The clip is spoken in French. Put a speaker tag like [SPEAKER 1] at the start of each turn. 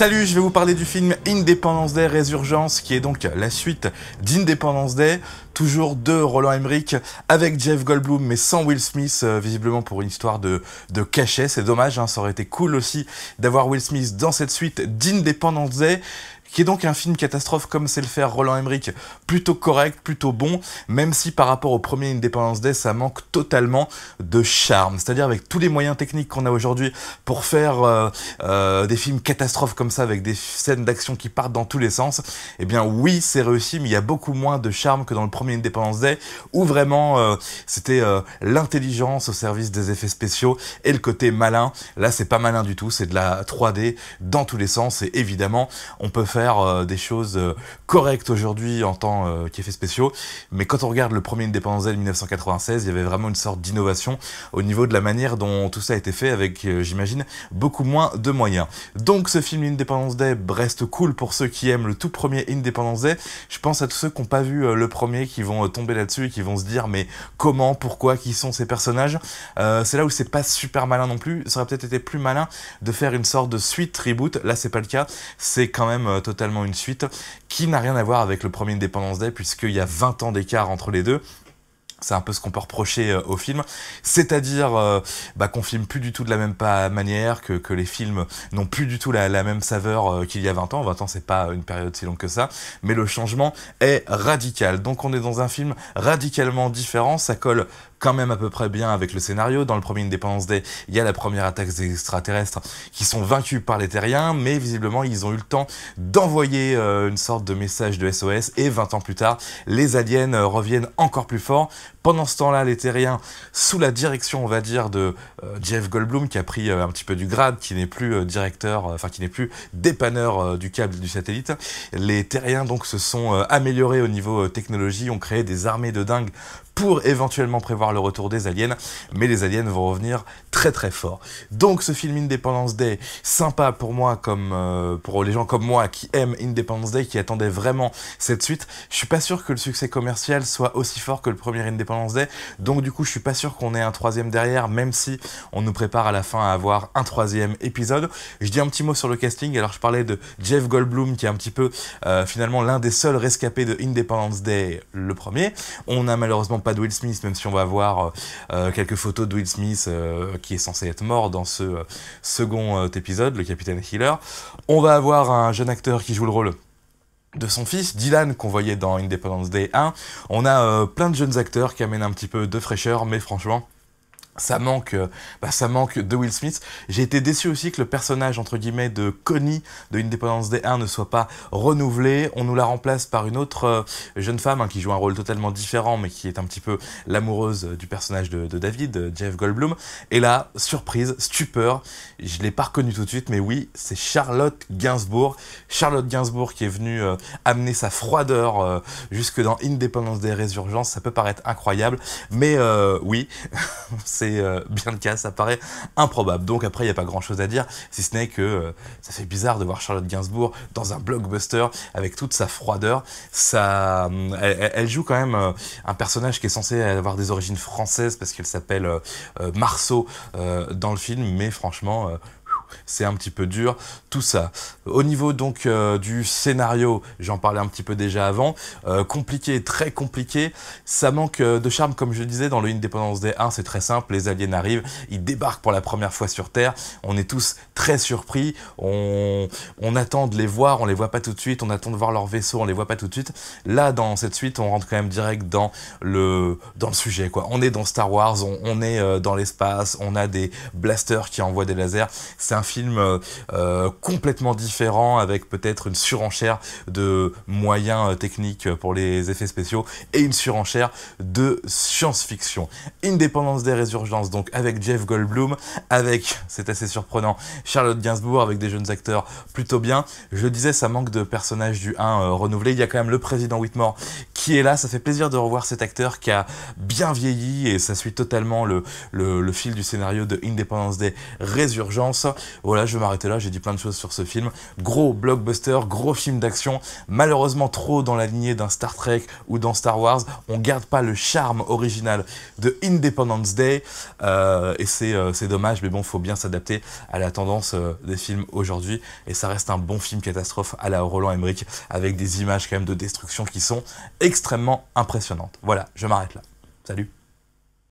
[SPEAKER 1] Salut, je vais vous parler du film Independence Day Résurgence, qui est donc la suite d'Independence Day, toujours de Roland Emmerich, avec Jeff Goldblum, mais sans Will Smith, visiblement pour une histoire de cachet. C'est dommage, hein, ça aurait été cool aussi d'avoir Will Smith dans cette suite d'Independence Day, qui est donc un film catastrophe comme sait le faire Roland Emmerich, plutôt correct, plutôt bon, même si par rapport au premier Independence Day, ça manque totalement de charme. C'est-à-dire avec tous les moyens techniques qu'on a aujourd'hui pour faire des films catastrophes comme ça, avec des scènes d'action qui partent dans tous les sens, eh bien oui, c'est réussi, mais il y a beaucoup moins de charme que dans le premier Independence Day, où vraiment c'était l'intelligence au service des effets spéciaux et le côté malin. Là, c'est pas malin du tout, c'est de la 3D dans tous les sens, et évidemment, on peut faire des choses correctes aujourd'hui en tant qu'effets spéciaux, mais quand on regarde le premier Independence Day de 1996, il y avait vraiment une sorte d'innovation au niveau de la manière dont tout ça a été fait, avec, j'imagine, beaucoup moins de moyens. Donc ce film Independence Day reste cool pour ceux qui aiment le tout premier Independence Day. Je pense à tous ceux qui n'ont pas vu le premier, qui vont tomber là-dessus et qui vont se dire mais comment, pourquoi, qui sont ces personnages. C'est là où c'est pas super malin non plus. Ça aurait peut-être été plus malin de faire une sorte de suite reboot. Là c'est pas le cas, c'est quand même totalement une suite qui n'a rien à voir avec le premier Independence Day, puisqu'il y a 20 ans d'écart entre les deux. C'est un peu ce qu'on peut reprocher au film, c'est-à-dire qu'on filme plus du tout de la même manière, que les films n'ont plus du tout la même saveur qu'il y a 20 ans. 20 ans, c'est pas une période si longue que ça, mais le changement est radical. Donc on est dans un film radicalement différent, ça colle quand même à peu près bien avec le scénario. Dans le premier Independence Day, il y a la première attaque des extraterrestres qui sont vaincus par les terriens, mais visiblement ils ont eu le temps d'envoyer une sorte de message de SOS, et 20 ans plus tard, les aliens reviennent encore plus forts. Pendant ce temps-là, les terriens, sous la direction, on va dire, de Jeff Goldblum, qui a pris un petit peu du grade, qui n'est plus directeur, qui n'est plus dépanneur du câble du satellite, les terriens donc se sont améliorés au niveau technologie, ont créé des armées de dingues pour éventuellement prévoir le retour des aliens, mais les aliens vont revenir très très fort. Donc ce film Independence Day, sympa pour moi, comme pour les gens comme moi qui aiment Independence Day, qui attendaient vraiment cette suite. Je suis pas sûr que le succès commercial soit aussi fort que le premier Independence Day, donc du coup je suis pas sûr qu'on ait un troisième derrière, même si on nous prépare à la fin à avoir un troisième épisode. Je dis un petit mot sur le casting. Alors je parlais de Jeff Goldblum, qui est un petit peu finalement l'un des seuls rescapés de Independence Day, le premier. On a malheureusement pas de Will Smith, même si on va voir quelques photos de Will Smith qui est censé être mort dans ce second épisode, le capitaine Hiller. On va avoir un jeune acteur qui joue le rôle de son fils, Dylan, qu'on voyait dans Independence Day 1. On a plein de jeunes acteurs qui amènent un petit peu de fraîcheur, mais franchement, ça manque de Will Smith. J'ai été déçu aussi que le personnage, entre guillemets, de Connie de Independence Day 1 ne soit pas renouvelé. On nous la remplace par une autre jeune femme qui joue un rôle totalement différent, mais qui est un petit peu l'amoureuse du personnage de David, Jeff Goldblum. Et là, surprise, stupeur, je ne l'ai pas reconnue tout de suite, mais oui, c'est Charlotte Gainsbourg. Charlotte Gainsbourg qui est venue amener sa froideur jusque dans Independence Day Résurgence. Ça peut paraître incroyable, mais oui, c'est bien le cas, ça paraît improbable. Donc après, il n'y a pas grand-chose à dire, si ce n'est que ça fait bizarre de voir Charlotte Gainsbourg dans un blockbuster avec toute sa froideur. Elle joue quand même un personnage qui est censé avoir des origines françaises, parce qu'elle s'appelle Marceau dans le film, mais franchement... c'est un petit peu dur, tout ça. Au niveau donc du scénario, j'en parlais un petit peu déjà avant, compliqué, très compliqué, ça manque de charme, comme je le disais. Dans le Independence Day 1, c'est très simple, les aliens arrivent, ils débarquent pour la première fois sur Terre, on est tous très surpris, on attend de les voir, on les voit pas tout de suite, on attend de voir leur vaisseau, on les voit pas tout de suite. Là, dans cette suite, on rentre quand même direct dans le sujet, quoi. On est dans Star Wars, on est dans l'espace, on a des blasters qui envoient des lasers. C'est un film complètement différent, avec peut-être une surenchère de moyens techniques pour les effets spéciaux et une surenchère de science-fiction. Independence Day Résurgence, donc avec Jeff Goldblum, avec, c'est assez surprenant, Charlotte Gainsbourg, avec des jeunes acteurs plutôt bien. Je le disais, ça manque de personnages du 1 renouvelé. Il y a quand même le président Whitmore qui est là. Ça fait plaisir de revoir cet acteur qui a bien vieilli, et ça suit totalement le fil du scénario de Independence Day Résurgence. Voilà, je vais m'arrêter là, j'ai dit plein de choses sur ce film. Gros blockbuster, gros film d'action, malheureusement trop dans la lignée d'un Star Trek ou dans Star Wars. On garde pas le charme original de Independence Day, et c'est dommage, mais bon, faut bien s'adapter à la tendance des films aujourd'hui, et ça reste un bon film catastrophe à la Roland Emmerich, avec des images quand même de destruction qui sont extrêmement impressionnantes. Voilà, je m'arrête là. Salut!